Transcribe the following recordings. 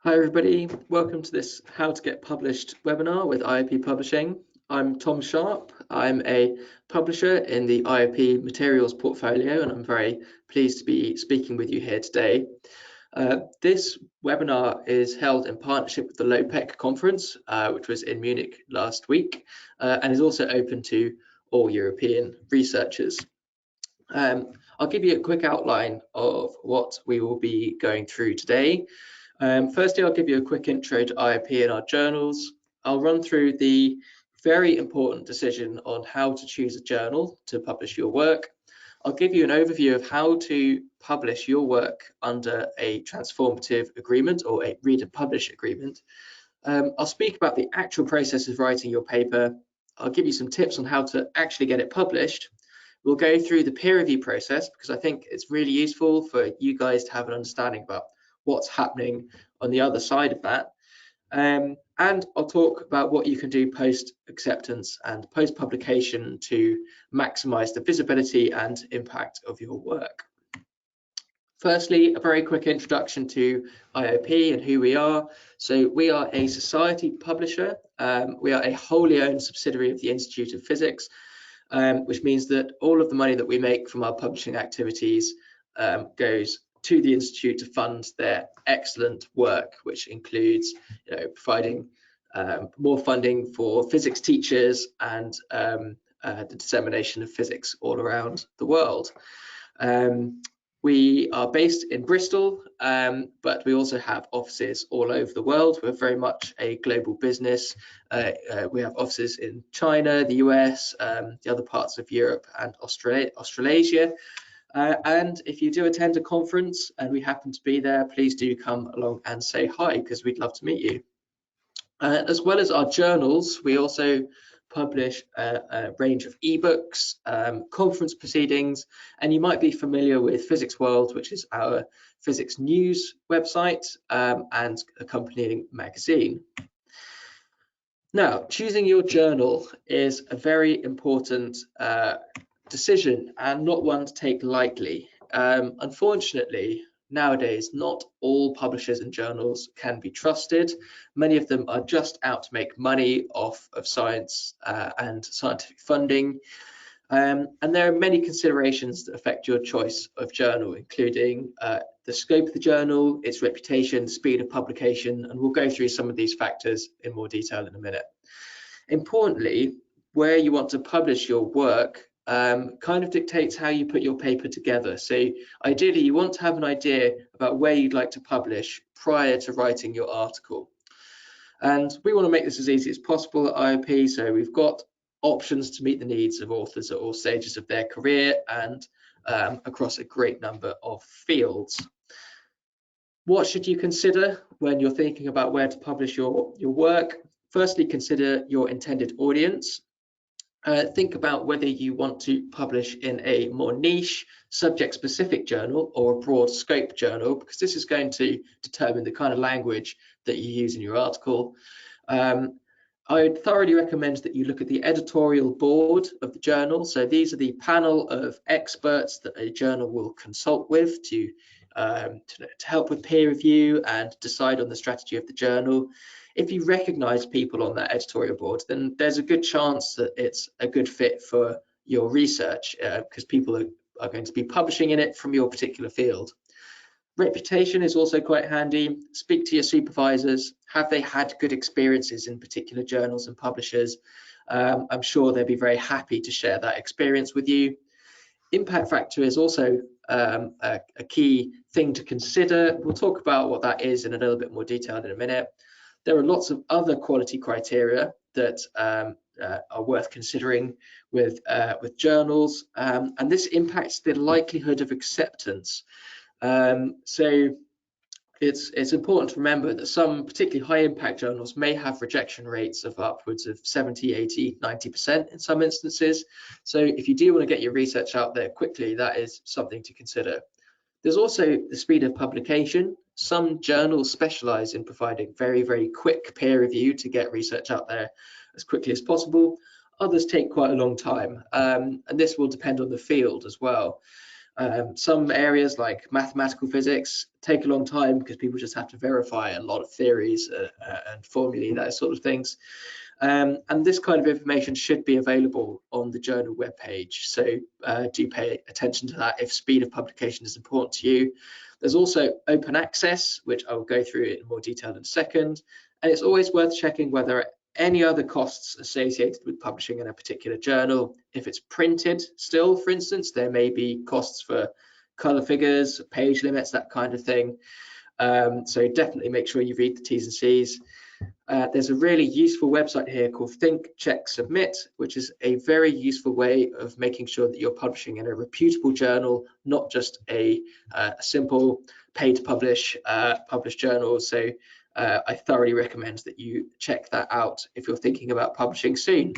Hi everybody, welcome to this How to Get Published webinar with IOP Publishing. I'm Tom Sharp. I'm a publisher in the IOP materials portfolio and I'm very pleased to be speaking with you here today. This webinar is held in partnership with the LOPEC conference, which was in Munich last week, and is also open to all European researchers. I'll give you a quick outline of what we will be going through today. Firstly, I'll give you a quick intro to IOP and our journals. I'll run through the very important decision on how to choose a journal to publish your work. I'll give you an overview of how to publish your work under a transformative agreement or a read and publish agreement. I'll speak about the actual process of writing your paper. I'll give you some tips on how to actually get it published. We'll go through the peer review process because I think it's really useful for you guys to have an understanding about what's happening on the other side of that. And I'll talk about what you can do post-acceptance and post-publication to maximize the visibility and impact of your work. Firstly, a very quick introduction to IOP and who we are. So we are a society publisher. We are a wholly owned subsidiary of the Institute of Physics, which means that all of the money that we make from our publishing activities goes to the Institute to fund their excellent work, which includes providing more funding for physics teachers and the dissemination of physics all around the world. We are based in Bristol, but we also have offices all over the world. We're very much a global business. We have offices in China, the US, the other parts of Europe and Australasia. And if you do attend a conference and we happen to be there, please do come along and say hi because we'd love to meet you. As well as our journals, we also publish a range of ebooks, conference proceedings, and you might be familiar with Physics World, which is our physics news website and accompanying magazine. Now, choosing your journal is a very important decision and not one to take lightly. Unfortunately, nowadays, not all publishers and journals can be trusted. Many of them are just out to make money off of science and scientific funding. And there are many considerations that affect your choice of journal, including the scope of the journal, its reputation, speed of publication, and we'll go through some of these factors in more detail in a minute. Importantly, where you want to publish your work kind of dictates how you put your paper together. So ideally, you want to have an idea about where you'd like to publish prior to writing your article. And we want to make this as easy as possible at IOP. So we've got options to meet the needs of authors at all stages of their career and across a great number of fields. What should you consider when you're thinking about where to publish your work? Firstly, consider your intended audience. Think about whether you want to publish in a more niche, subject-specific journal or a broad scope journal, because this is going to determine the kind of language that you use in your article. I would thoroughly recommend that you look at the editorial board of the journal. So these are the panel of experts that a journal will consult with to help with peer review and decide on the strategy of the journal. If you recognize people on that editorial board, then there's a good chance that it's a good fit for your research because people are going to be publishing in it from your particular field. Reputation is also quite handy. Speak to your supervisors. Have they had good experiences in particular journals and publishers? I'm sure they'll be very happy to share that experience with you. Impact factor is also a key thing to consider. We'll talk about what that is in a little bit more detail in a minute. There are lots of other quality criteria that are worth considering with journals, and this impacts the likelihood of acceptance. So it's important to remember that some particularly high impact journals may have rejection rates of upwards of 70, 80, 90% in some instances. So if you do want to get your research out there quickly, that is something to consider. There's also the speed of publication. Some journals specialize in providing very, very quick peer review to get research out there as quickly as possible. Others take quite a long time, and this will depend on the field as well. Some areas like mathematical physics take a long time because people just have to verify a lot of theories and formulae, that sort of things. And this kind of information should be available on the journal webpage. So do pay attention to that if speed of publication is important to you. There's also open access, which I will go through in more detail in a second. And it's always worth checking whether any other costs associated with publishing in a particular journal. If it's printed still, for instance, there may be costs for color figures, page limits, that kind of thing. So definitely make sure you read the T's and C's. There's a really useful website here called Think, Check, Submit, which is a very useful way of making sure that you're publishing in a reputable journal, not just a simple pay to publish journal. So I thoroughly recommend that you check that out if you're thinking about publishing soon.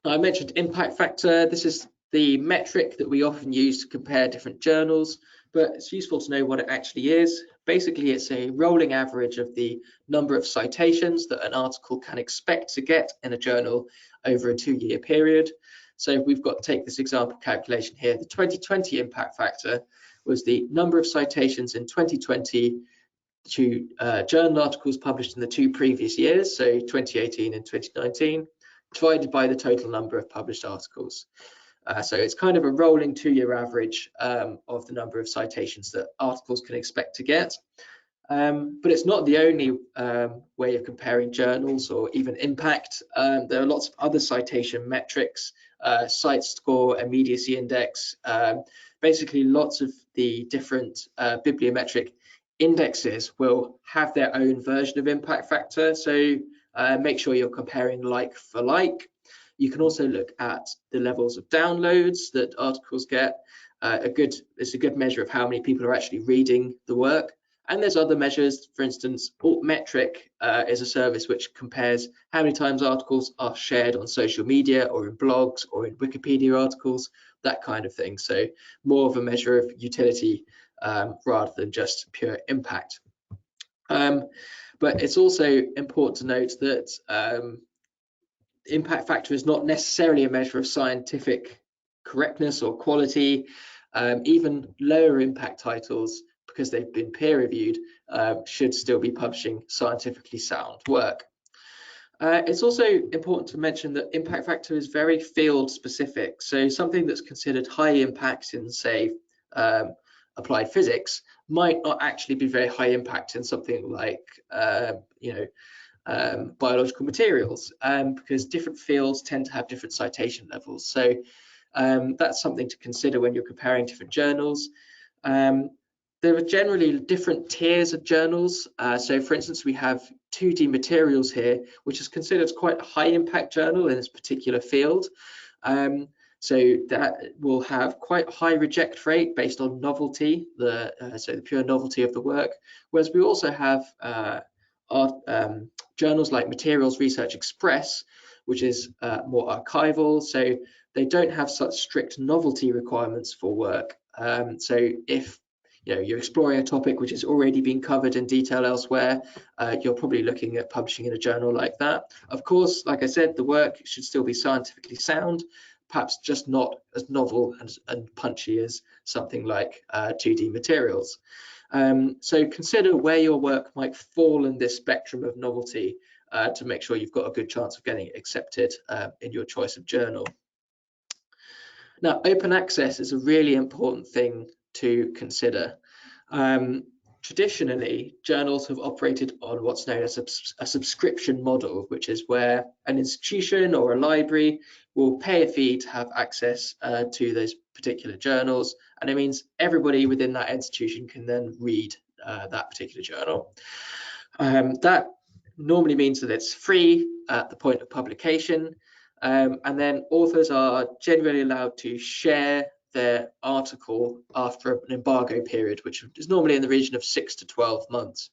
I mentioned impact factor. This is the metric that we often use to compare different journals, but it's useful to know what it actually is. Basically, it's a rolling average of the number of citations that an article can expect to get in a journal over a 2-year period. So we've got to take this example calculation here. The 2020 impact factor was the number of citations in 2020 to journal articles published in the 2 previous years, so 2018 and 2019, divided by the total number of published articles. So it's kind of a rolling 2-year average of the number of citations that articles can expect to get. But it's not the only way of comparing journals or even impact. There are lots of other citation metrics, site score, immediacy index, basically lots of the different bibliometric indexes will have their own version of impact factor. So make sure you're comparing like for like. You can also look at the levels of downloads that articles get. It's a good measure of how many people are actually reading the work. And there's other measures. For instance, Altmetric is a service which compares how many times articles are shared on social media or in blogs or in Wikipedia articles, that kind of thing. So more of a measure of utility rather than just pure impact. But it's also important to note that impact factor is not necessarily a measure of scientific correctness or quality. Even lower impact titles, because they've been peer reviewed, should still be publishing scientifically sound work. It's also important to mention that impact factor is very field specific. So something that's considered high impact in, say, applied physics might not actually be very high impact in something like, biological materials, because different fields tend to have different citation levels. So that's something to consider when you're comparing different journals. There are generally different tiers of journals. So for instance, we have 2D materials here, which is considered quite a high impact journal in this particular field. So that will have quite a high reject rate based on novelty, so the pure novelty of the work. Whereas we also have journals like Materials Research Express, which is more archival, so they don't have such strict novelty requirements for work. So if you're exploring a topic which has already been covered in detail elsewhere, you're probably looking at publishing in a journal like that. Of course, like I said, the work should still be scientifically sound, perhaps just not as novel and punchy as something like 2D materials. So consider where your work might fall in this spectrum of novelty to make sure you've got a good chance of getting it accepted in your choice of journal. Now, open access is a really important thing to consider. Traditionally, journals have operated on what's known as a subscription model, which is where an institution or a library will pay a fee to have access to those particular journals, and it means everybody within that institution can then read that particular journal. That normally means that it's free at the point of publication, and then authors are generally allowed to share their article after an embargo period, which is normally in the region of 6 to 12 months.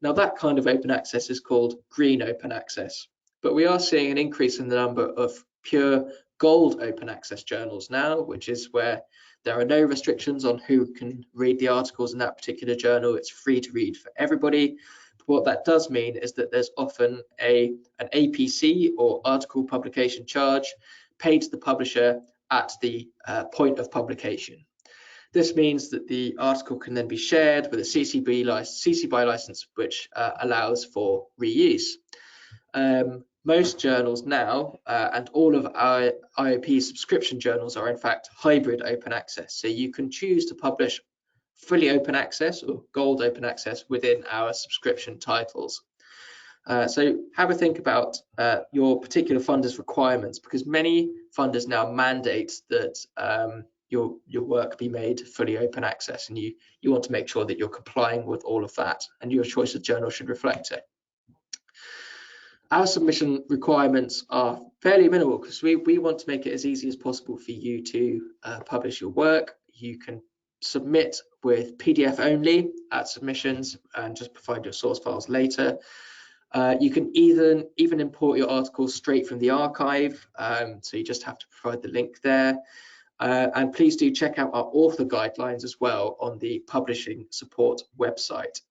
Now, that kind of open access is called green open access, but we are seeing an increase in the number of pure gold open access journals now, which is where there are no restrictions on who can read the articles in that particular journal. It's free to read for everybody. But what that does mean is that there's often an APC or article publication charge paid to the publisher at the point of publication. This means that the article can then be shared with a CC BY license, which allows for reuse. Most journals now, and all of our IOP subscription journals, are in fact hybrid open access. So you can choose to publish fully open access or gold open access within our subscription titles. So have a think about your particular funder's requirements, because many funders now mandate that your work be made fully open access, and you want to make sure that you're complying with all of that, and your choice of journal should reflect it. Our submission requirements are fairly minimal, because we want to make it as easy as possible for you to publish your work. You can submit with PDF only at submissions and just provide your source files later. You can even import your articles straight from the archive, so you just have to provide the link there. And please do check out our author guidelines as well on the publishing support website.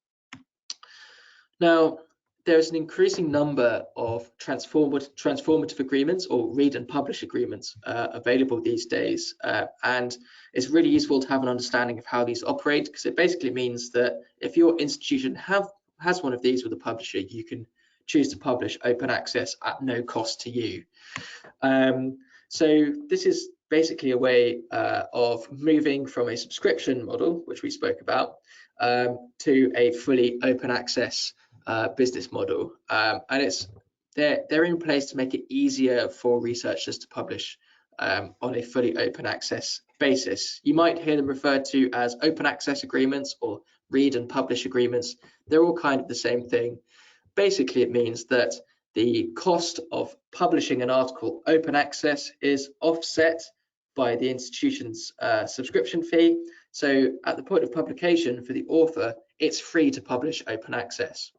Now, there's an increasing number of transformative agreements, or read and publish agreements, available these days, and it's really useful to have an understanding of how these operate, because it basically means that if your institution has one of these with a publisher, you can choose to publish open access at no cost to you. So this is basically a way of moving from a subscription model, which we spoke about, to a fully open access business model, and they're in place to make it easier for researchers to publish on a fully open access basis. You might hear them referred to as open access agreements or read and publish agreements. They're all kind of the same thing. Basically, it means that the cost of publishing an article open access is offset by the institution's subscription fee. So at the point of publication for the author, it's free to publish open access.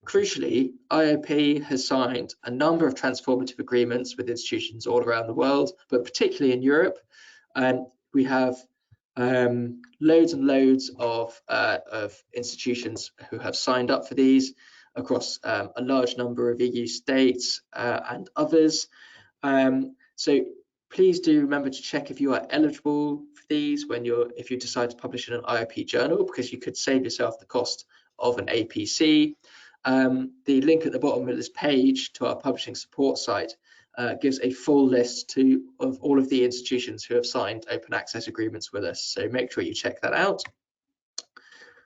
Crucially, IOP has signed a number of transformative agreements with institutions all around the world, but particularly in Europe. We have loads and loads of institutions who have signed up for these across a large number of EU states and others. So please do remember to check if you are eligible for these if you decide to publish in an IOP journal, because you could save yourself the cost of an APC. The link at the bottom of this page to our publishing support site gives a full list of all of the institutions who have signed open access agreements with us, so make sure you check that out.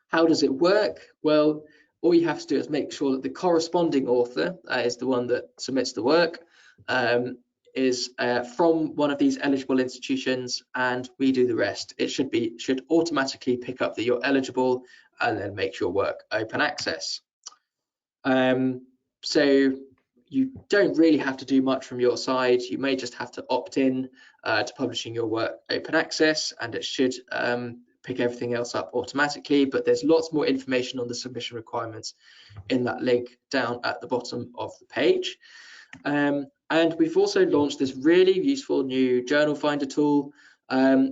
How does it work? Well, all you have to do is make sure that the corresponding author is the one that submits the work, is from one of these eligible institutions, and we do the rest. It should automatically pick up that you're eligible and then make your work open access. So you don't really have to do much from your side. You may just have to opt in to publishing your work open access, and it should pick everything else up automatically. But there's lots more information on the submission requirements in that link down at the bottom of the page. And we've also launched this really useful new journal finder tool.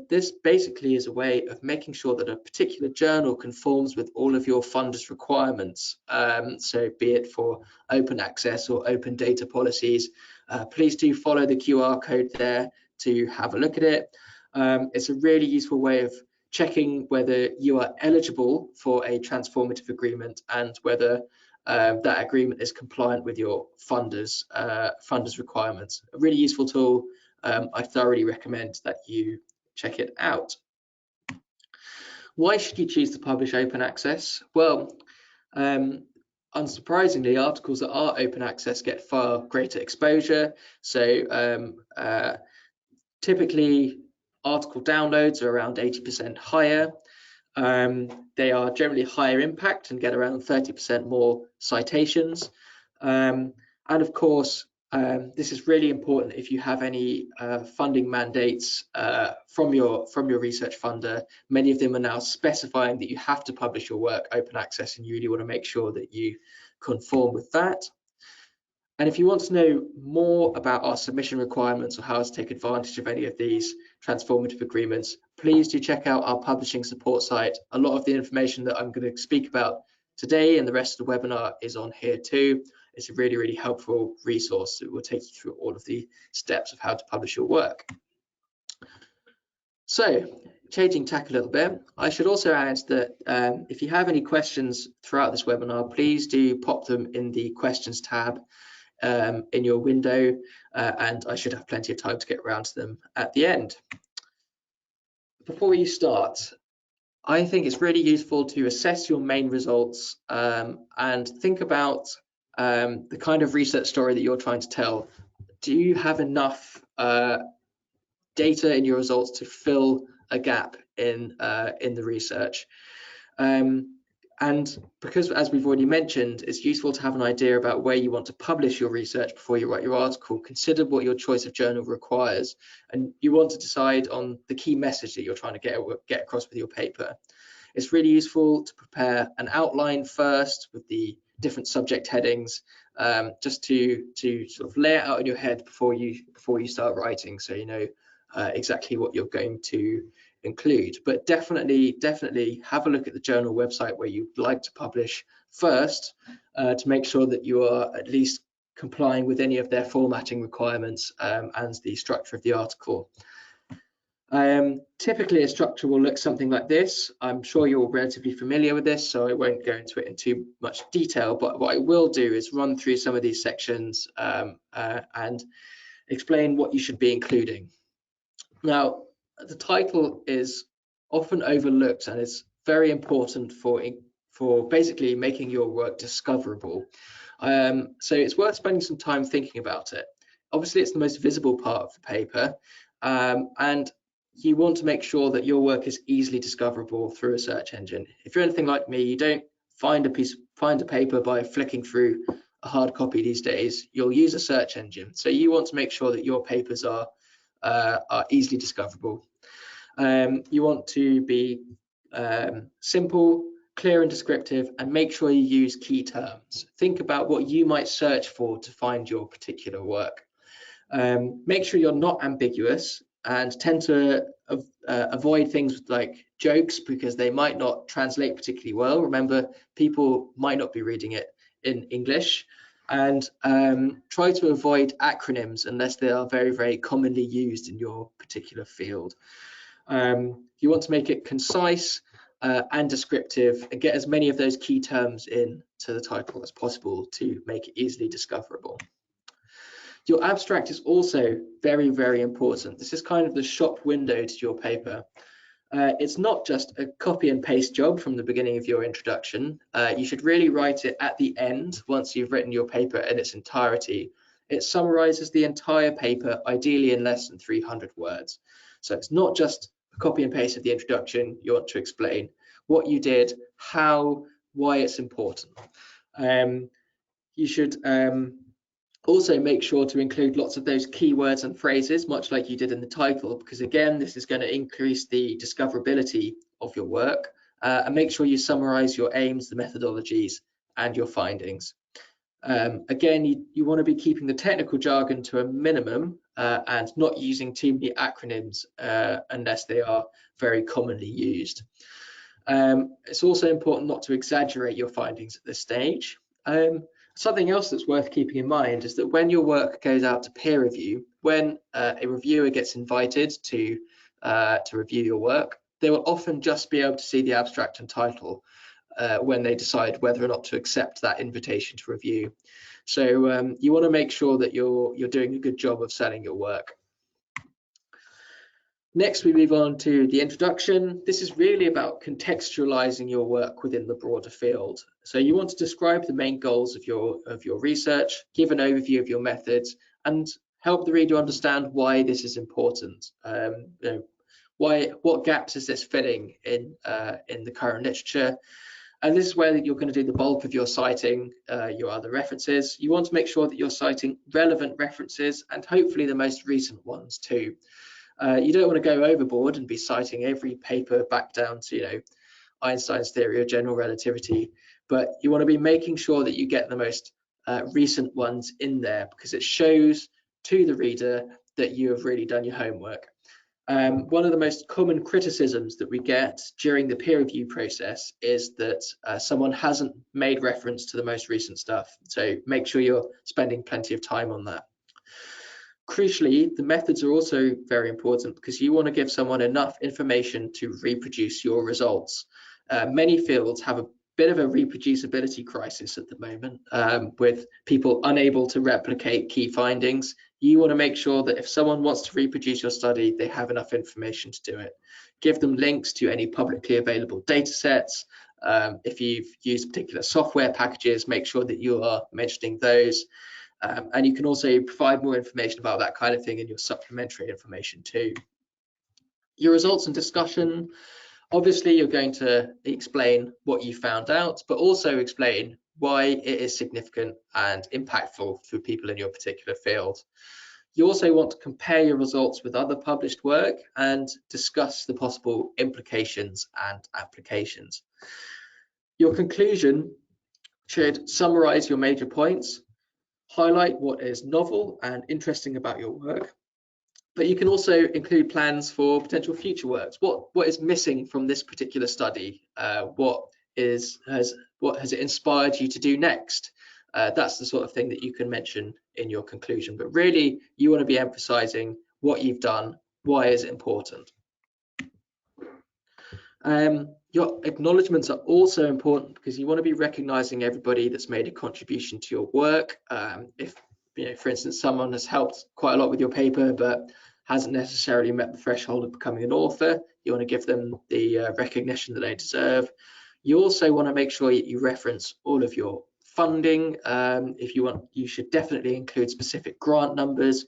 This basically is a way of making sure that a particular journal conforms with all of your funders' requirements. So be it for open access or open data policies, please do follow the QR code there to have a look at it. It's a really useful way of checking whether you are eligible for a transformative agreement and whether that agreement is compliant with your funders' requirements. A really useful tool. I thoroughly recommend that you check it out. Why should you choose to publish open access? Well, unsurprisingly, articles that are open access get far greater exposure. So typically, article downloads are around 80% higher. They are generally higher impact and get around 30% more citations. And of course, this is really important if you have any funding mandates from your research funder. Many of them are now specifying that you have to publish your work open access, and you really want to make sure that you conform with that. And if you want to know more about our submission requirements or how to take advantage of any of these transformative agreements, please do check out our publishing support site. A lot of the information that I'm going to speak about today and the rest of the webinar is on here too. It's a really, really helpful resource. It will take you through all of the steps of how to publish your work. So changing tack a little bit, I should also add that if you have any questions throughout this webinar, please do pop them in the questions tab in your window, and I should have plenty of time to get around to them at the end. Before you start, I think it's really useful to assess your main results and think about the kind of research story that you're trying to tell. Do you have enough data in your results to fill a gap in the research? And because, as we've already mentioned, it's useful to have an idea about where you want to publish your research before you write your article. Consider what your choice of journal requires, and you want to decide on the key message that you're trying to get across with your paper. It's really useful to prepare an outline first with the different subject headings, just to sort of lay it out in your head before you start writing, so you know exactly what you're going to include. But definitely have a look at the journal website where you'd like to publish first, to make sure that you are at least complying with any of their formatting requirements and the structure of the article. Typically a structure will look something like this. I'm sure you're relatively familiar with this, so I won't go into it in too much detail, but what I will do is run through some of these sections and explain what you should be including. Now, the title is often overlooked and is very important for basically making your work discoverable. So it's worth spending some time thinking about it. Obviously, it's the most visible part of the paper, and you want to make sure that your work is easily discoverable through a search engine. If you're anything like me, you don't find a paper by flicking through a hard copy these days. You'll use a search engine. So you want to make sure that your papers are easily discoverable. You want to be simple, clear and descriptive, and make sure you use key terms. Think about what you might search for to find your particular work. Make sure you're not ambiguous and tend to avoid things like jokes, because they might not translate particularly well. Remember, people might not be reading it in English. And try to avoid acronyms unless they are very commonly used in your particular field. You want to make it concise and descriptive, and get as many of those key terms in to the title as possible to make it easily discoverable. Your abstract is also very important. This is kind of the shop window to your paper. It's not just a copy and paste job from the beginning of your introduction. You should really write it at the end once you've written your paper in its entirety. It summarizes the entire paper, ideally in less than 300 words. So it's not just a copy and paste of the introduction. You want to explain what you did, how, why it's important. You should also make sure to include lots of those keywords and phrases, much like you did in the title, because again, this is going to increase the discoverability of your work. And make sure you summarize your aims, the methodologies, and your findings. Again, you want to be keeping the technical jargon to a minimum and not using too many acronyms unless they are very commonly used. It's also important not to exaggerate your findings at this stage. Something else that's worth keeping in mind is that when your work goes out to peer review, when a reviewer gets invited to review your work, they will often just be able to see the abstract and title when they decide whether or not to accept that invitation to review. So you want to make sure that you're doing a good job of selling your work. Next, we move on to the introduction. This is really about contextualizing your work within the broader field. So you want to describe the main goals of your research, give an overview of your methods, and help the reader understand why this is important. What gaps is this filling in the current literature? And this is where you're going to do the bulk of your citing, your other references. You want to make sure that you're citing relevant references and hopefully the most recent ones too. You don't want to go overboard and be citing every paper back down to, Einstein's theory of general relativity, but you want to be making sure that you get the most recent ones in there, because it shows to the reader that you have really done your homework. One of the most common criticisms that we get during the peer review process is that someone hasn't made reference to the most recent stuff. So make sure you're spending plenty of time on that. Crucially, the methods are also very important because you want to give someone enough information to reproduce your results. Many fields have a bit of a reproducibility crisis at the moment, with people unable to replicate key findings. You want to make sure that if someone wants to reproduce your study, they have enough information to do it. Give them links to any publicly available data sets. If you've used particular software packages, make sure that you are mentioning those. And you can also provide more information about that kind of thing in your supplementary information too. Your results and discussion, obviously you're going to explain what you found out, but also explain why it is significant and impactful for people in your particular field. You also want to compare your results with other published work and discuss the possible implications and applications. Your conclusion should summarize your major points, highlight what is novel and interesting about your work, but you can also include plans for potential future works. What is missing from this particular study? What has it inspired you to do next? That's the sort of thing that you can mention in your conclusion, but really you want to be emphasizing what you've done, why is it important. Your acknowledgements are also important because you want to be recognizing everybody that's made a contribution to your work. If, for instance, someone has helped quite a lot with your paper but hasn't necessarily met the threshold of becoming an author, you want to give them the recognition that they deserve. You also want to make sure that you reference all of your funding. If you want, you should definitely include specific grant numbers.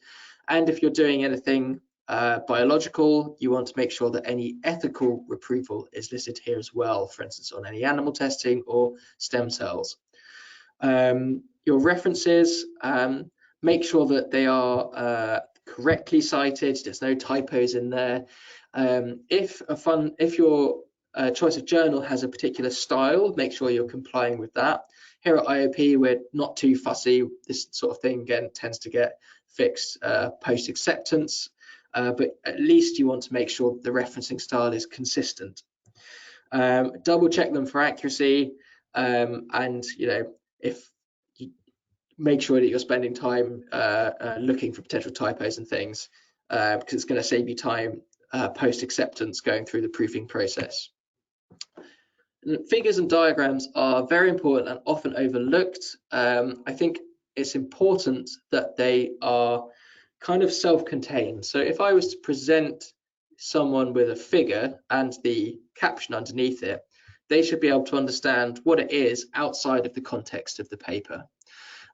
And if you're doing anything biological, you want to make sure that any ethical approval is listed here as well, for instance, on any animal testing or stem cells. Your references, make sure that they are correctly cited, there's no typos in there. If your choice of journal has a particular style, make sure you're complying with that. Here at IOP, we're not too fussy. This sort of thing, again, tends to get fixed post-acceptance. But at least you want to make sure the referencing style is consistent. Double check them for accuracy, and if you make sure that you're spending time looking for potential typos and things, because it's going to save you time post acceptance going through the proofing process. Figures and diagrams are very important and often overlooked. I think it's important that they are kind of self-contained. So if I was to present someone with a figure and the caption underneath it, they should be able to understand what it is outside of the context of the paper.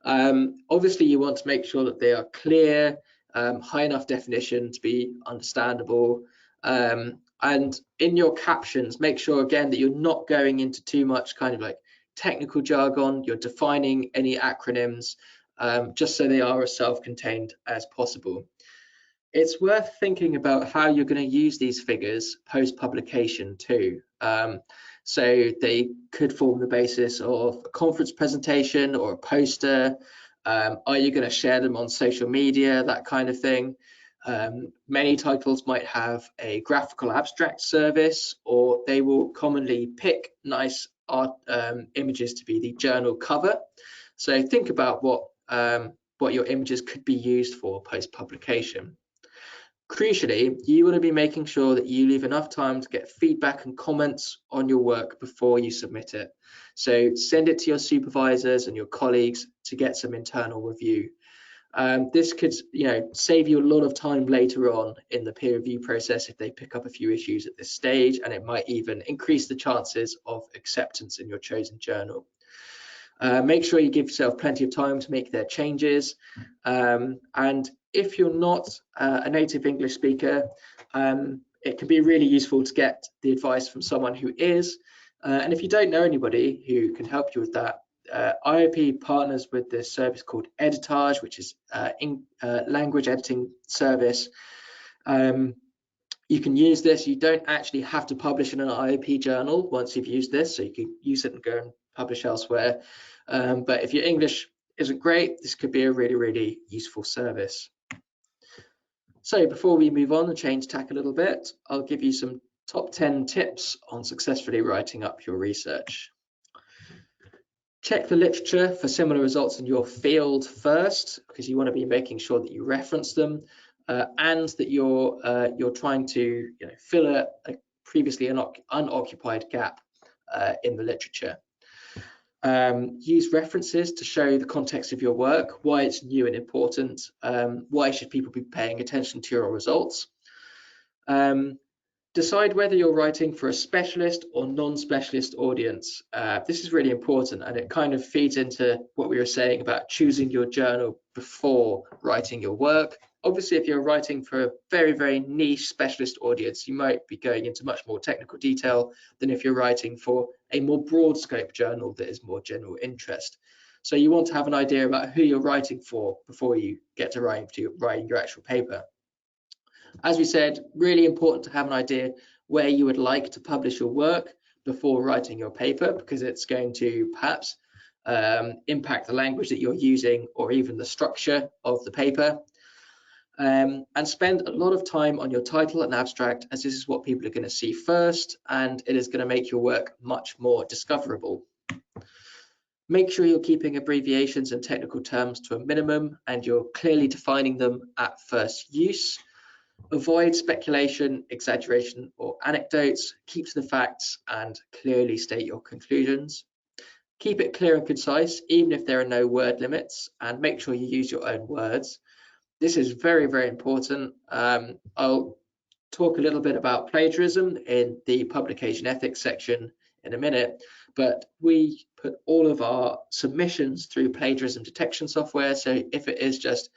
Obviously, you want to make sure that they are clear, high enough definition to be understandable. And in your captions, make sure again that you're not going into too much kind of like technical jargon, you're defining any acronyms, just so they are as self-contained as possible. It's worth thinking about how you're going to use these figures post-publication too. So they could form the basis of a conference presentation or a poster. Are you going to share them on social media, that kind of thing? Many titles might have a graphical abstract service, or they will commonly pick nice art images to be the journal cover. So think about what your images could be used for post-publication. Crucially, you want to be making sure that you leave enough time to get feedback and comments on your work before you submit it. So send it to your supervisors and your colleagues to get some internal review. This could, save you a lot of time later on in the peer review process if they pick up a few issues at this stage, and it might even increase the chances of acceptance in your chosen journal. Make sure you give yourself plenty of time to make their changes. And if you're not a native English speaker, it can be really useful to get the advice from someone who is. And if you don't know anybody who can help you with that, IOP partners with this service called Editage, which is language editing service. You can use this. You don't actually have to publish in an IOP journal once you've used this, so you can use it and go and publish elsewhere. But if your English isn't great, this could be a really, really useful service. So before we move on and change tack a little bit, I'll give you some top 10 tips on successfully writing up your research. Check the literature for similar results in your field first, because you want to be making sure that you reference them, and that you're trying to fill a previously unoccupied gap in the literature. Use references to show the context of your work, why it's new and important, why should people be paying attention to your results. Decide whether you're writing for a specialist or non-specialist audience. This is really important, and it kind of feeds into what we were saying about choosing your journal before writing your work. Obviously, if you're writing for a very, very niche specialist audience, you might be going into much more technical detail than if you're writing for a more broad scope journal that is more general interest. So you want to have an idea about who you're writing for before you get to writing your actual paper. As we said, really important to have an idea where you would like to publish your work before writing your paper, because it's going to perhaps impact the language that you're using or even the structure of the paper. And spend a lot of time on your title and abstract, as this is what people are going to see first, and it is going to make your work much more discoverable. Make sure you're keeping abbreviations and technical terms to a minimum, and you're clearly defining them at first use. Avoid speculation, exaggeration, or anecdotes. Keep to the facts and clearly state your conclusions. Keep it clear and concise, even if there are no word limits, and make sure you use your own words. This is very, very important. I'll talk a little bit about plagiarism in the publication ethics section in a minute, but we put all of our submissions through plagiarism detection software. So if it is just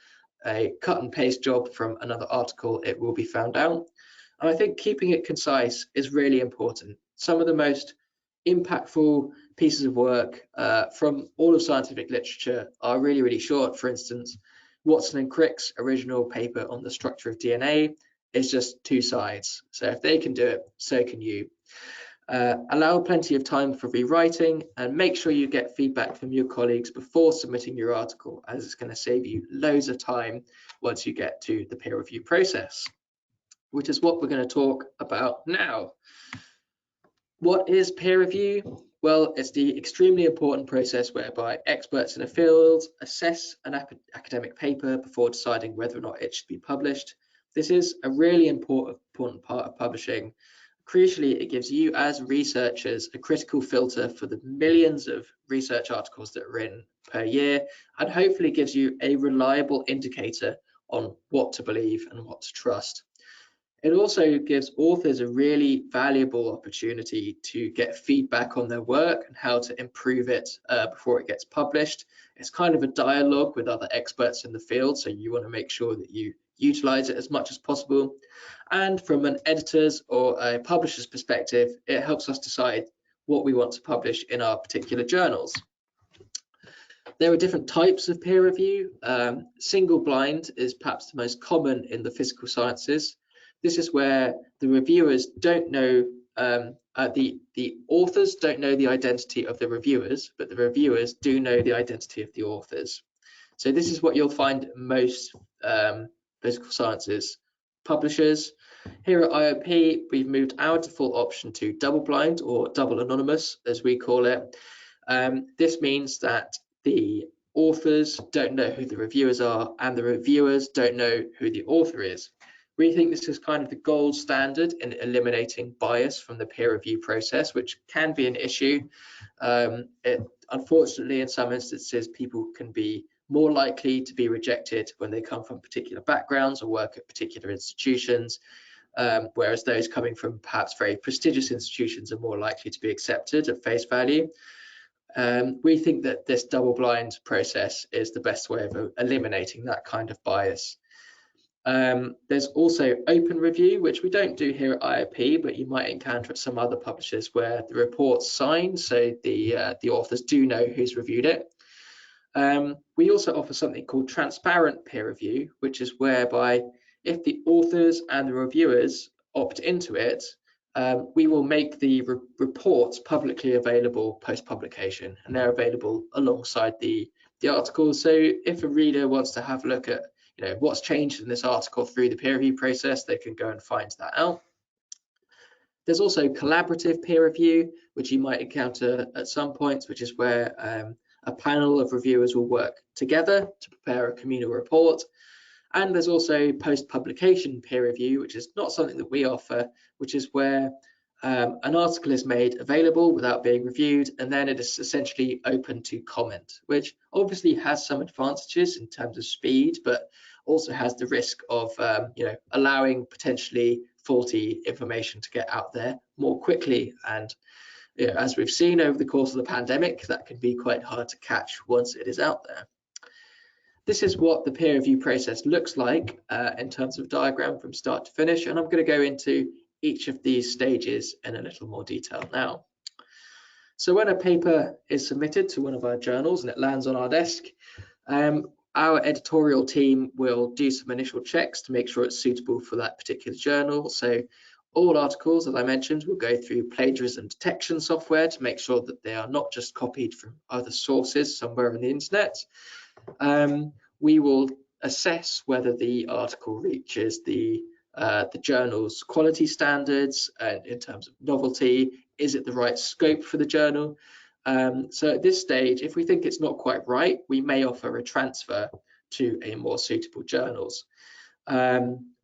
a cut and paste job from another article, it will be found out. And I think keeping it concise is really important. Some of the most impactful pieces of work from all of scientific literature are really, really short. For instance, Watson and Crick's original paper on the structure of DNA is just 2 sides. So if they can do it, so can you. Allow plenty of time for rewriting, and make sure you get feedback from your colleagues before submitting your article, as it's going to save you loads of time once you get to the peer review process, which is what we're going to talk about now. What is peer review? Well, it's the extremely important process whereby experts in a field assess an academic paper before deciding whether or not it should be published. This is a really important part of publishing. Crucially, it gives you as researchers a critical filter for the millions of research articles that are written per year, and hopefully gives you a reliable indicator on what to believe and what to trust. It also gives authors a really valuable opportunity to get feedback on their work and how to improve it before it gets published. It's kind of a dialogue with other experts in the field, so you want to make sure that you utilize it as much as possible. And from an editor's or a publisher's perspective, it helps us decide what we want to publish in our particular journals. There are different types of peer review. Single blind is perhaps the most common in the physical sciences. This is where the reviewers don't know, the authors don't know the identity of the reviewers, but the reviewers do know the identity of the authors. So this is what you'll find in most physical sciences publishers. Here at IOP, we've moved our default option to double blind, or double anonymous, as we call it. This means that the authors don't know who the reviewers are, and the reviewers don't know who the author is. We think this is kind of the gold standard in eliminating bias from the peer review process, which can be an issue. Unfortunately, in some instances, people can be more likely to be rejected when they come from particular backgrounds or work at particular institutions, whereas those coming from perhaps very prestigious institutions are more likely to be accepted at face value. We think that this double-blind process is the best way of eliminating that kind of bias. There's also open review, which we don't do here at IOP, but you might encounter at some other publishers where the report's signed, so the authors do know who's reviewed it. We also offer something called transparent peer review, which is whereby if the authors and the reviewers opt into it, we will make the reports publicly available post-publication, and they're available alongside the article. So if a reader wants to have a look at what's changed in this article through the peer review process, they can go and find that out. There's also collaborative peer review, which you might encounter at some points, which is where a panel of reviewers will work together to prepare a communal report. And there's also post-publication peer review, which is not something that we offer, which is where an article is made available without being reviewed, and then it is essentially open to comment, which obviously has some advantages in terms of speed, but also has the risk of allowing potentially faulty information to get out there more quickly. And as we've seen over the course of the pandemic, that can be quite hard to catch once it is out there. This is what the peer review process looks like in terms of diagram from start to finish, and I'm going to go into each of these stages in a little more detail now. So when a paper is submitted to one of our journals and it lands on our desk, our editorial team will do some initial checks to make sure it's suitable for that particular journal. So all articles, as I mentioned, will go through plagiarism detection software to make sure that they are not just copied from other sources somewhere on the internet. We will assess whether the article reaches the journal's quality standards in terms of novelty. Is it the right scope for the journal? So at this stage, if we think it's not quite right, we may offer a transfer to a more suitable journals.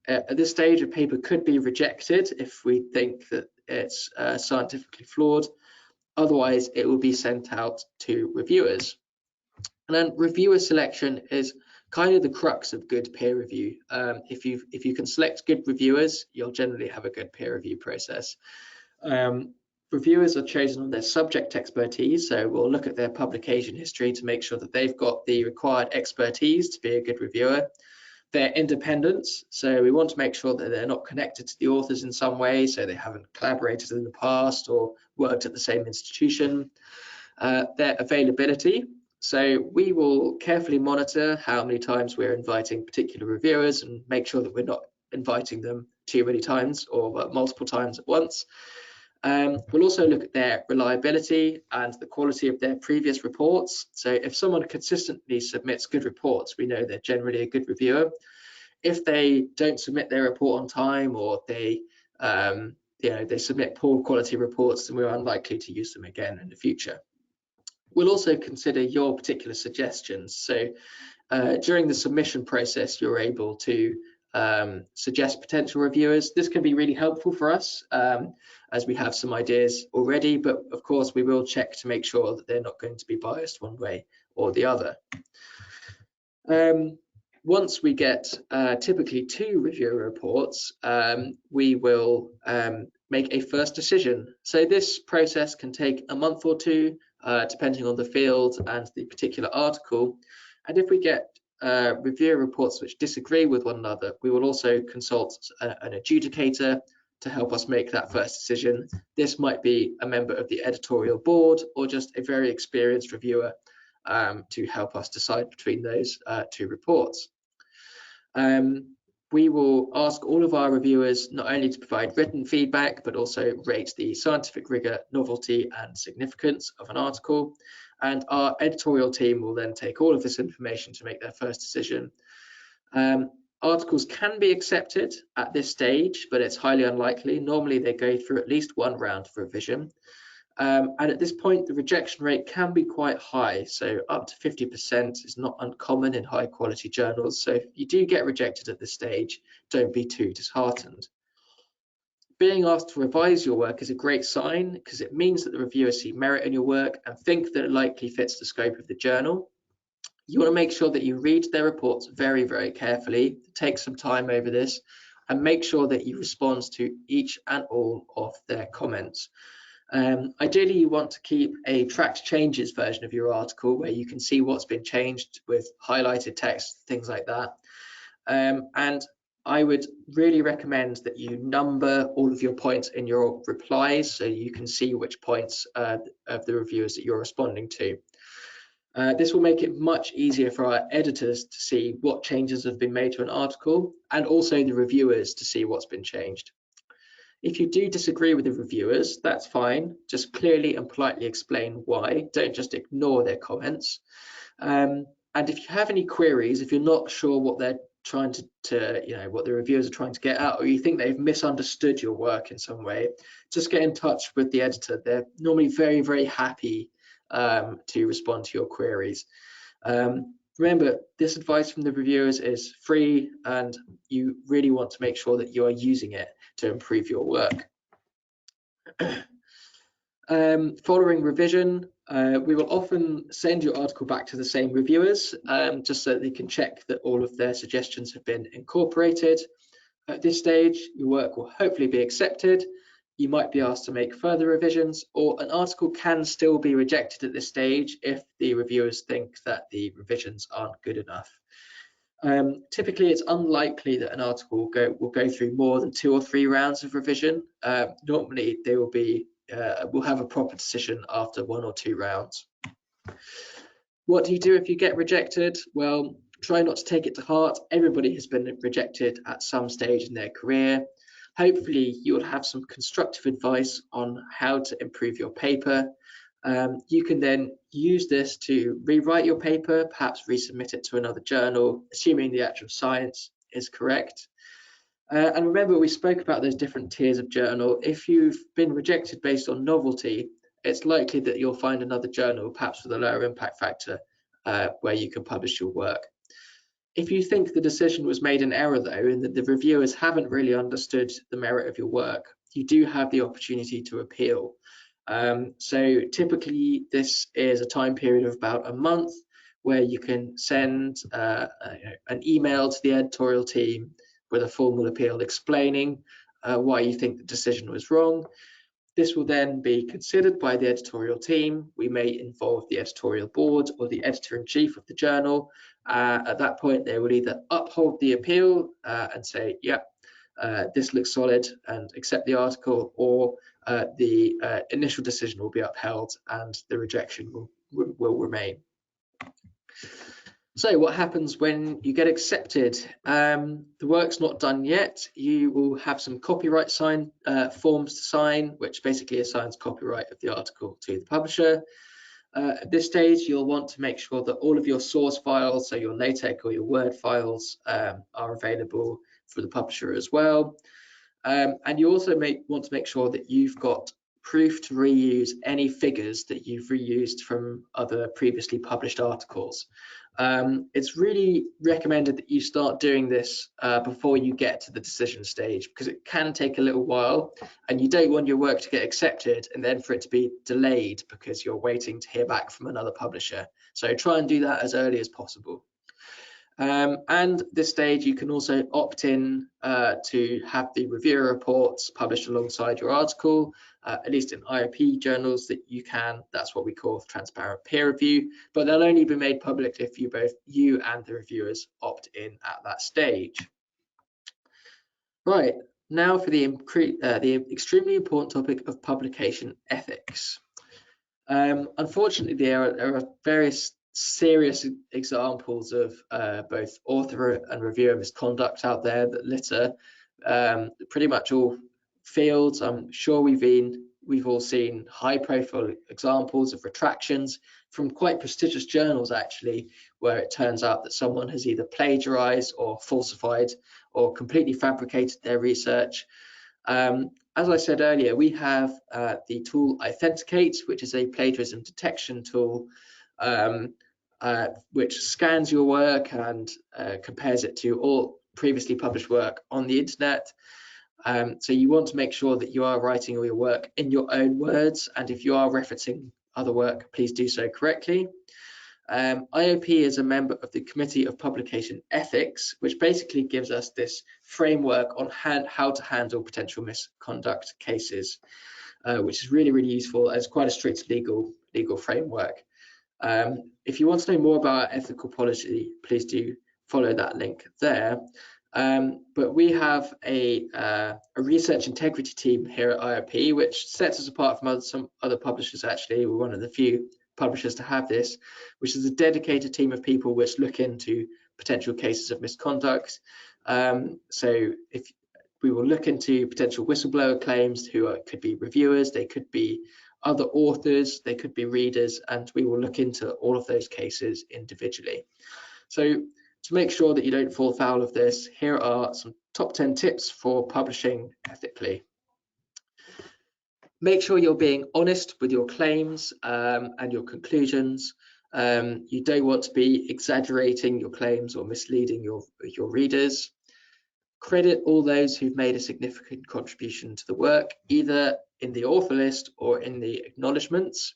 At this stage, a paper could be rejected if we think that it's scientifically flawed. Otherwise, it will be sent out to reviewers. And then reviewer selection is kind of the crux of good peer review. If you can select good reviewers, you'll generally have a good peer review process. Reviewers are chosen on their subject expertise, so we'll look at their publication history to make sure that they've got the required expertise to be a good reviewer. Their independence, so we want to make sure that they're not connected to the authors in some way, so they haven't collaborated in the past or worked at the same institution. Their availability, so we will carefully monitor how many times we're inviting particular reviewers and make sure that we're not inviting them too many times or multiple times at once. We'll also look at their reliability and the quality of their previous reports. So if someone consistently submits good reports, we know they're generally a good reviewer. If they don't submit their report on time, or they submit poor quality reports, then we're unlikely to use them again in the future. We'll also consider your particular suggestions. So during the submission process, you're able to suggest potential reviewers. This can be really helpful for us as we have some ideas already, but of course we will check to make sure that they're not going to be biased one way or the other. Once we get typically 2 reviewer reports, we will make a first decision. So this process can take a month or 2, depending on the field and the particular article. And if we get reviewer reports which disagree with one another, we will also consult an adjudicator to help us make that first decision. This might be a member of the editorial board or just a very experienced reviewer to help us decide between those 2 reports. We will ask all of our reviewers not only to provide written feedback, but also rate the scientific rigor, novelty, and significance of an article. And our editorial team will then take all of this information to make their first decision. Articles can be accepted at this stage, but it's highly unlikely. Normally they go through at least 1 round of revision. And at this point, the rejection rate can be quite high, so up to 50% is not uncommon in high quality journals. So if you do get rejected at this stage, don't be too disheartened. Being asked to revise your work is a great sign, because it means that the reviewers see merit in your work and think that it likely fits the scope of the journal. You want to make sure that you read their reports very, very carefully, take some time over this, and make sure that you respond to each and all of their comments. Ideally, you want to keep a tracked changes version of your article where you can see what's been changed with highlighted text, things like that. And I would really recommend that you number all of your points in your replies so you can see which points of the reviewers that you're responding to. This will make it much easier for our editors to see what changes have been made to an article, and also the reviewers to see what's been changed. If you do disagree with the reviewers, that's fine. Just clearly and politely explain why. Don't just ignore their comments. And if you have any queries, if you're not sure what they're trying to what the reviewers are trying to get at, or you think they've misunderstood your work in some way, just get in touch with the editor. They're normally very, very happy to respond to your queries. Remember, this advice from the reviewers is free, and you really want to make sure that you are using it to improve your work. Following revision, we will often send your article back to the same reviewers, just so they can check that all of their suggestions have been incorporated. At this stage, your work will hopefully be accepted. You might be asked to make further revisions, or an article can still be rejected at this stage if the reviewers think that the revisions aren't good enough. Typically, it's unlikely that an article will go through more than 2 or 3 rounds of revision. Normally, they will have a proper decision after 1 or 2 rounds. What do you do if you get rejected? Well, try not to take it to heart. Everybody has been rejected at some stage in their career. Hopefully, you will have some constructive advice on how to improve your paper. You can then use this to rewrite your paper, perhaps resubmit it to another journal, assuming the actual science is correct. And remember, we spoke about those different tiers of journal. If you've been rejected based on novelty, it's likely that you'll find another journal, perhaps with a lower impact factor, where you can publish your work. If you think the decision was made in error, though, and that the reviewers haven't really understood the merit of your work, you do have the opportunity to appeal. So typically, this is a time period of about a month where you can send an email to the editorial team with a formal appeal explaining why you think the decision was wrong. This will then be considered by the editorial team. We may involve the editorial board or the editor-in-chief of the journal. At that point, they will either uphold the appeal and say, yeah, this looks solid, and accept the article, or the initial decision will be upheld and the rejection will remain. So what happens when you get accepted? The work's not done yet. You will have some copyright forms to sign, which basically assigns copyright of the article to the publisher. At this stage, you'll want to make sure that all of your source files, so your LaTeX or your Word files, are available for the publisher as well. And you also want to make sure that you've got proof to reuse any figures that you've reused from other previously published articles. It's really recommended that you start doing this before you get to the decision stage, because it can take a little while, and you don't want your work to get accepted and then for it to be delayed because you're waiting to hear back from another publisher. So try and do that as early as possible. And at this stage, you can also opt in to have the reviewer reports published alongside your article, at least in IOP journals that you can. That's what we call transparent peer review, but they'll only be made public if both you and the reviewers opt in at that stage. Right, now for the extremely important topic of publication ethics. Unfortunately, there are various serious examples of both author and reviewer misconduct out there that litter pretty much all fields. I'm sure we've all seen high-profile examples of retractions from quite prestigious journals, actually, where it turns out that someone has either plagiarized or falsified or completely fabricated their research. As I said earlier, we have the tool Authenticate, which is a plagiarism detection tool, which scans your work and compares it to all previously published work on the internet. So you want to make sure that you are writing all your work in your own words, and if you are referencing other work, please do so correctly. IOP is a member of the Committee of Publication Ethics, which basically gives us this framework on how to handle potential misconduct cases, which is really, really useful as quite a strict legal framework. If you want to know more about ethical policy, please do follow that link there. But we have a research integrity team here at IOP, which sets us apart from some other publishers. Actually, we're one of the few publishers to have this, which is a dedicated team of people which look into potential cases of misconduct. So if we will look into potential whistleblower claims, could be reviewers, they could be other authors, they could be readers, and we will look into all of those cases individually. So To make sure that you don't fall foul of this, here are some top 10 tips for publishing ethically. Make sure you're being honest with your claims and your conclusions. You don't want to be exaggerating your claims or misleading your readers. Credit all those who've made a significant contribution to the work, either in the author list or in the acknowledgements.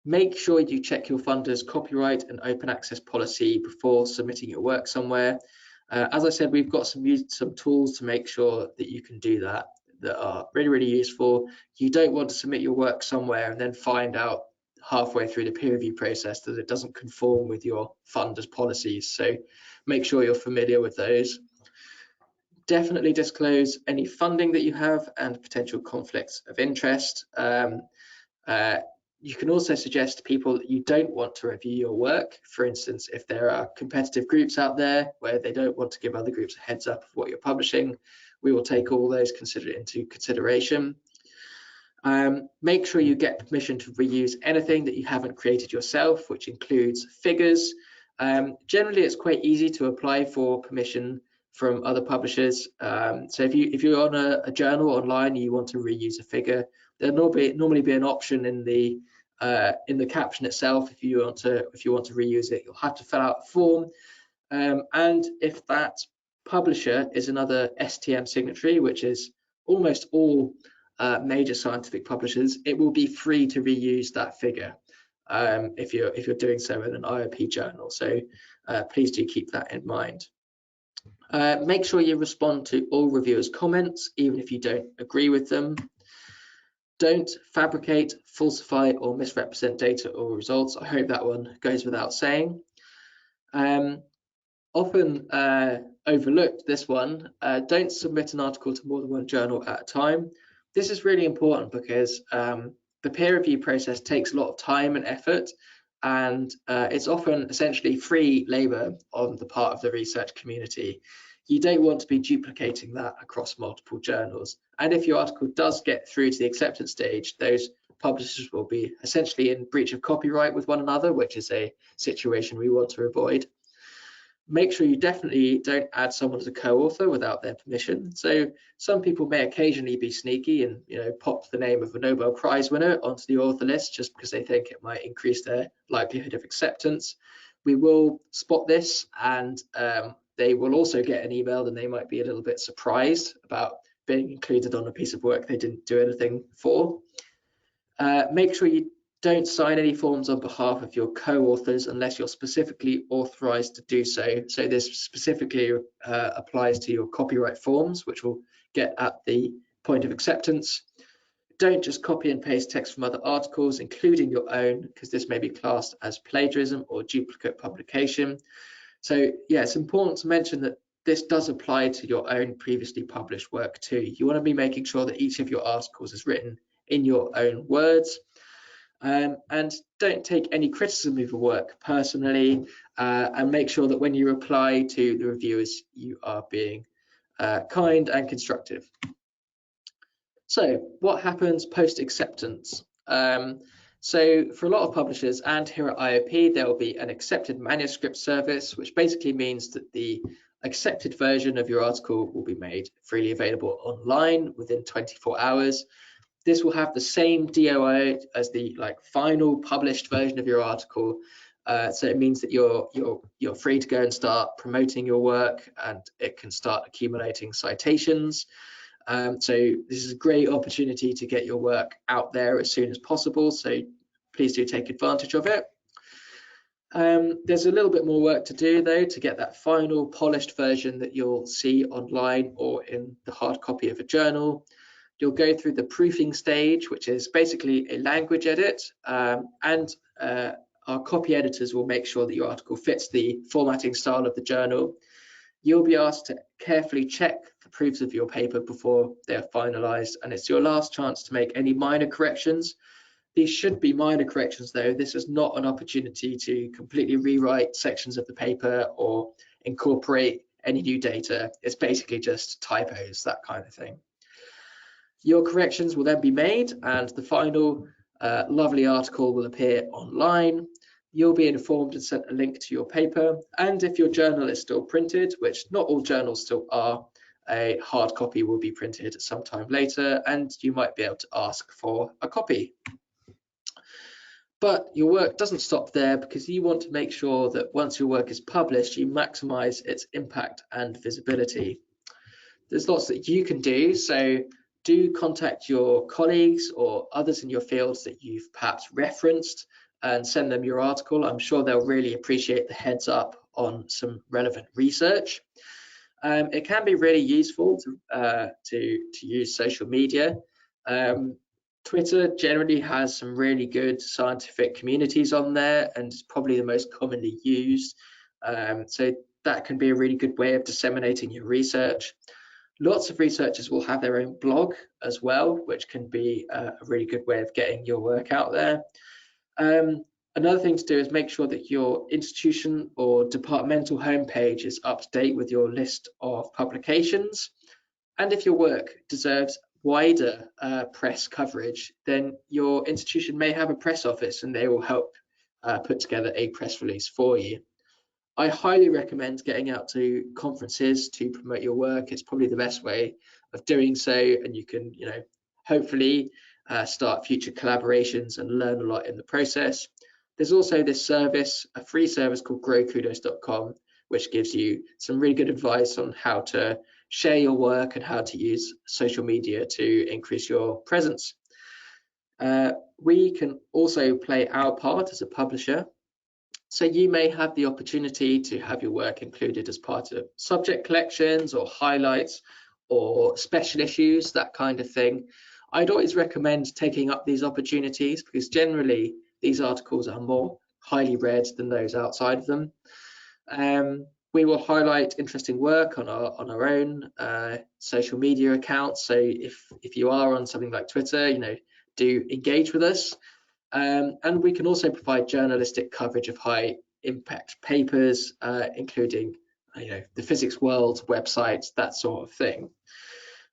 Make sure you check your funder's copyright and open access policy before submitting your work somewhere. As I said, we've got some tools to make sure that you can do that are really useful. You don't want to submit your work somewhere and then find out halfway through the peer review process that it doesn't conform with your funder's policies. So make sure you're familiar with those. Definitely disclose any funding that you have and potential conflicts of interest. You can also suggest to people that you don't want to review your work. For instance, if there are competitive groups out there where they don't want to give other groups a heads up of what you're publishing, we will take all those into consideration. Make sure you get permission to reuse anything that you haven't created yourself, which includes figures. Generally, it's quite easy to apply for permission from other publishers. So if you're on a journal online and you want to reuse a figure, there'll normally be an option in the caption itself. If you want to reuse it, you'll have to fill out a form. And if that publisher is another STM signatory, which is almost all major scientific publishers, it will be free to reuse that figure if you're doing so in an IOP journal. So please do keep that in mind. Make sure you respond to all reviewers' comments, even if you don't agree with them. Don't fabricate, falsify, or misrepresent data or results. I hope that one goes without saying. Often overlooked, this one, don't submit an article to more than one journal at a time. This is really important because the peer review process takes a lot of time and effort, and it's often essentially free labor on the part of the research community. You don't want to be duplicating that across multiple journals. And if your article does get through to the acceptance stage, those publishers will be essentially in breach of copyright with one another, which is a situation we want to avoid. Make sure you definitely don't add someone as a co-author without their permission. So some people may occasionally be sneaky and pop the name of a Nobel Prize winner onto the author list just because they think it might increase their likelihood of acceptance. We will spot this, and they will also get an email, and they might be a little bit surprised about being included on a piece of work they didn't do anything for. Make sure you don't sign any forms on behalf of your co-authors unless you're specifically authorized to do so. So this specifically applies to your copyright forms, which will get at the point of acceptance. Don't just copy and paste text from other articles, including your own, because this may be classed as plagiarism or duplicate publication. So yeah, it's important to mention that this does apply to your own previously published work too. You want to be making sure that each of your articles is written in your own words. And don't take any criticism of your work personally, and make sure that when you reply to the reviewers, you are being kind and constructive. So what happens post-acceptance? So for a lot of publishers and here at IOP, there will be an accepted manuscript service, which basically means that the accepted version of your article will be made freely available online within 24 hours. This will have the same DOI as the final published version of your article. So it means that you're free to go and start promoting your work, and it can start accumulating citations. So this is a great opportunity to get your work out there as soon as possible. So please do take advantage of it. There's a little bit more work to do though to get that final polished version that you'll see online or in the hard copy of a journal. You'll go through the proofing stage, which is basically a language edit, and our copy editors will make sure that your article fits the formatting style of the journal. You'll be asked to carefully check the proofs of your paper before they're finalized, and it's your last chance to make any minor corrections. These should be minor corrections though. This is not an opportunity to completely rewrite sections of the paper or incorporate any new data. It's basically just typos, that kind of thing. Your corrections will then be made, and the final lovely article will appear online. you'll be informed and sent a link to your paper. And if your journal is still printed, which not all journals still are, a hard copy will be printed sometime later, and you might be able to ask for a copy. But your work doesn't stop there, because you want to make sure that once your work is published, you maximize its impact and visibility. There's lots that you can do, so do contact your colleagues or others in your fields that you've perhaps referenced and send them your article. I'm sure they'll really appreciate the heads up on some relevant research. It can be really useful to use social media. Twitter generally has some really good scientific communities on there, and it's probably the most commonly used. So that can be a really good way of disseminating your research. Lots of researchers will have their own blog as well, which can be a really good way of getting your work out there. Another thing to do is make sure that your institution or departmental homepage is up to date with your list of publications. And if your work deserves wider press coverage, then your institution may have a press office, and they will help put together a press release for you. I highly recommend getting out to conferences to promote your work. It's probably the best way of doing so, and you can, hopefully start future collaborations and learn a lot in the process. There's also this service, a free service called growkudos.com, which gives you some really good advice on how to share your work and how to use social media to increase your presence. We can also play our part as a publisher. So you may have the opportunity to have your work included as part of subject collections or highlights or special issues, that kind of thing. I'd always recommend taking up these opportunities, because generally these articles are more highly read than those outside of them. We will highlight interesting work on our own social media accounts. So if you are on something like Twitter, do engage with us. And we can also provide journalistic coverage of high impact papers, including the physics world websites, that sort of thing.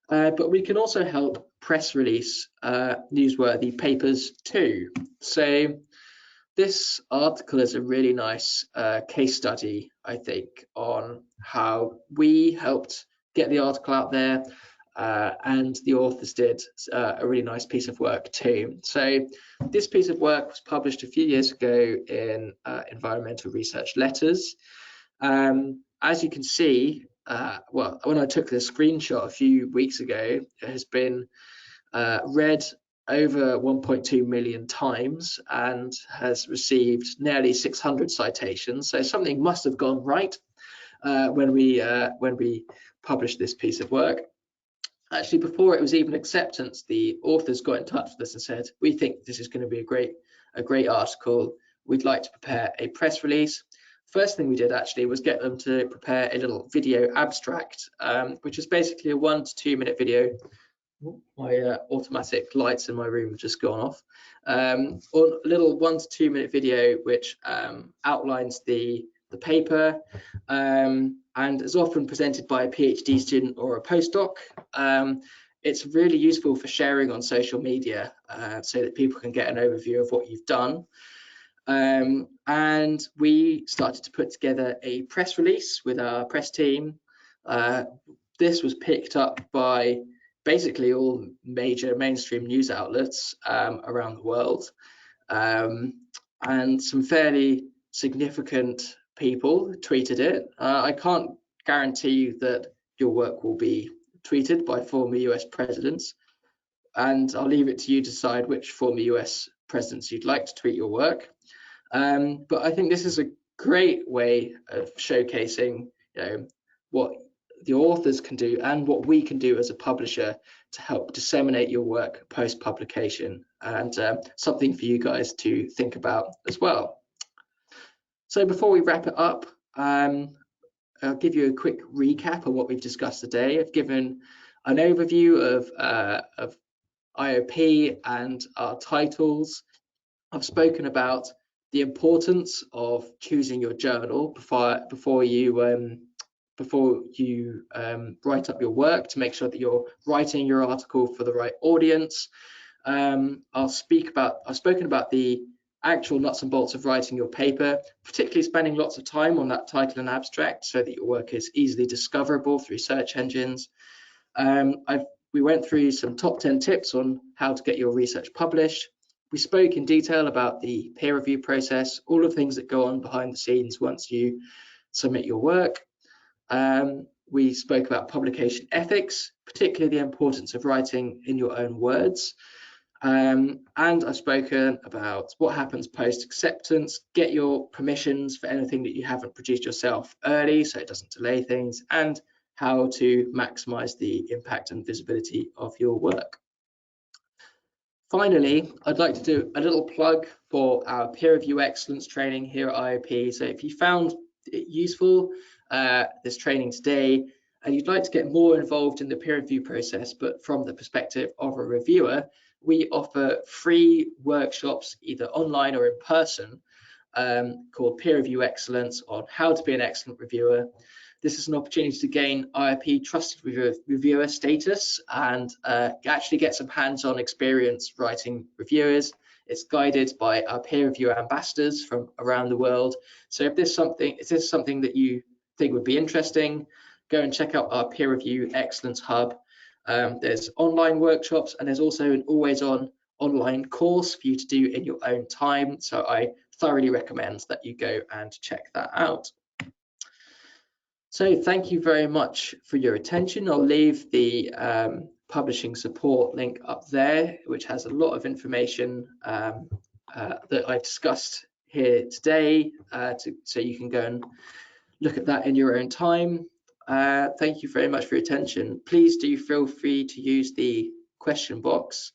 But we can also help press release newsworthy papers too. So this article is a really nice case study, I think, on how we helped get the article out there, and the authors did a really nice piece of work too. So this piece of work was published a few years ago in Environmental Research Letters. As you can see, well, when I took the screenshot a few weeks ago, it has been read over 1.2 million times and has received nearly 600 citations. So something must have gone right when we published this piece of work. Actually, before it was even acceptance, the authors got in touch with us and said, we think this is going to be a great article. We'd like to prepare a press release. First thing we did actually was get them to prepare a little video abstract, which is basically a 1 to 2 minute video. My automatic lights in my room have just gone off. Or a little 1 to 2 minute video which outlines the paper, and is often presented by a PhD student or a postdoc. It's really useful for sharing on social media, so that people can get an overview of what you've done. And we started to put together a press release with our press team. This was picked up by basically all major mainstream news outlets around the world, and some fairly significant people tweeted it. I can't guarantee you that your work will be tweeted by former US presidents, and I'll leave it to you to decide which former US presidents you'd like to tweet your work. But I think this is a great way of showcasing what the authors can do and what we can do as a publisher to help disseminate your work post-publication, and something for you guys to think about as well. So before we wrap it up, I'll give you a quick recap of what we've discussed today. I've given an overview of IOP and our titles. I've spoken about the importance of choosing your journal before you write up your work, to make sure that you're writing your article for the right audience. I've spoken about the actual nuts and bolts of writing your paper, particularly spending lots of time on that title and abstract so that your work is easily discoverable through search engines. We went through some top 10 tips on how to get your research published. We spoke in detail about the peer review process, all of the things that go on behind the scenes once you submit your work. We spoke about publication ethics, particularly the importance of writing in your own words. And I've spoken about what happens post-acceptance, get your permissions for anything that you haven't produced yourself early so it doesn't delay things, and how to maximize the impact and visibility of your work. Finally, I'd like to do a little plug for our peer review excellence training here at IOP. So if you found it useful, this training today, and you'd like to get more involved in the peer review process, but from the perspective of a reviewer, we offer free workshops, either online or in person, called Peer Review Excellence on how to be an excellent reviewer. This is an opportunity to gain IOP Trusted Reviewer status and actually get some hands-on experience writing reviewers. It's guided by our peer review ambassadors from around the world. So if this is something that you think would be interesting, go and check out our Peer Review Excellence Hub. There's online workshops, and there's also an always-on online course for you to do in your own time. So I thoroughly recommend that you go and check that out. So thank you very much for your attention. I'll leave the publishing support link up there, which has a lot of information that I've discussed here today, so you can go and look at that in your own time. Thank you very much for your attention. Please do feel free to use the question box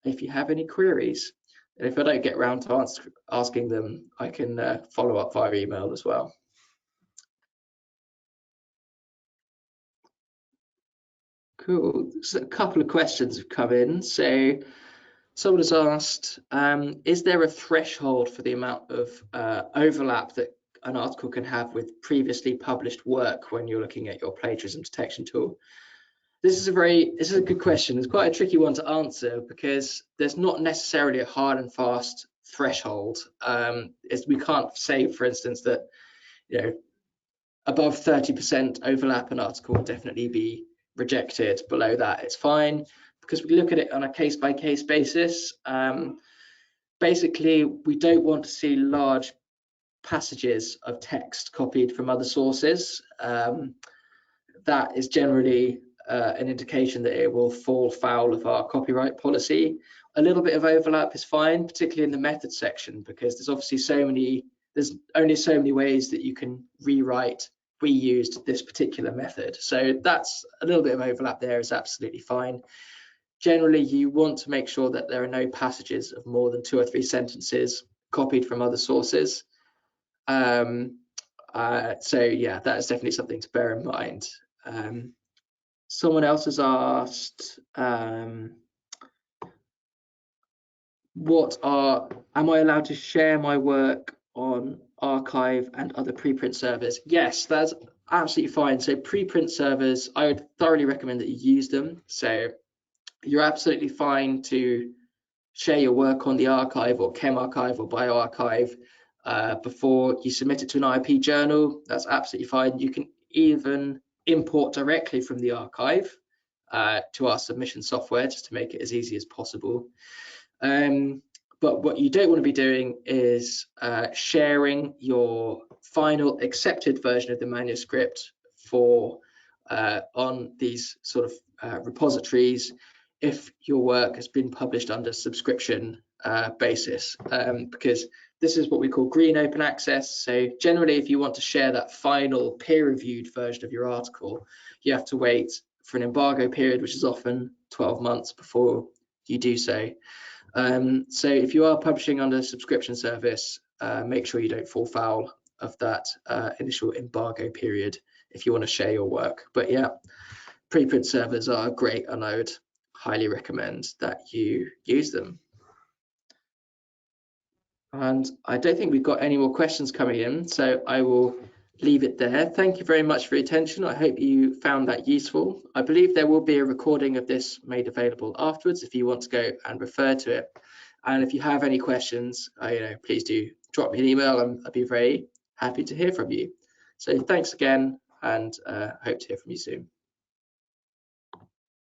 if you have any queries. And if I don't get around to asking them, I can follow up via email as well. Cool. So a couple of questions have come in. So someone has asked, is there a threshold for the amount of overlap that an article can have with previously published work when you're looking at your plagiarism detection tool? This is a good question. It's quite a tricky one to answer because there's not necessarily a hard and fast threshold. We can't say, for instance, that above 30% overlap an article will definitely be rejected. Below that, it's fine, because we look at it on a case-by-case basis. Basically, we don't want to see large passages of text copied from other sources. That is generally an indication that it will fall foul of our copyright policy. A little bit of overlap is fine, particularly in the method section, because there's obviously only so many ways that you can reused this particular method. So that's a little bit of overlap there is absolutely fine. Generally, you want to make sure that there are no passages of more than 2 or 3 sentences copied from other sources. So yeah, that is definitely something to bear in mind. Someone else has asked, am I allowed to share my work on archive and other preprint servers? Yes, that's absolutely fine. So preprint servers, I would thoroughly recommend that you use them. So you're absolutely fine to share your work on the archive or ChemArchive or bioarchive before you submit it to an IOP journal. That's absolutely fine. You can even import directly from the archive to our submission software just to make it as easy as possible. But what you don't want to be doing is sharing your final accepted version of the manuscript on these sort of repositories if your work has been published under subscription basis, because this is what we call green open access. So generally, if you want to share that final peer-reviewed version of your article, you have to wait for an embargo period, which is often 12 months before you do so. So if you are publishing under a subscription service, make sure you don't fall foul of that initial embargo period if you want to share your work. But yeah, preprint servers are great, and I would highly recommend that you use them. And I don't think we've got any more questions coming in, so I will leave it there. Thank you very much for your attention. I hope you found that useful. I believe there will be a recording of this made available afterwards if you want to go and refer to it. And if you have any questions, please do drop me an email. I'd be very happy to hear from you. So thanks again, and hope to hear from you soon.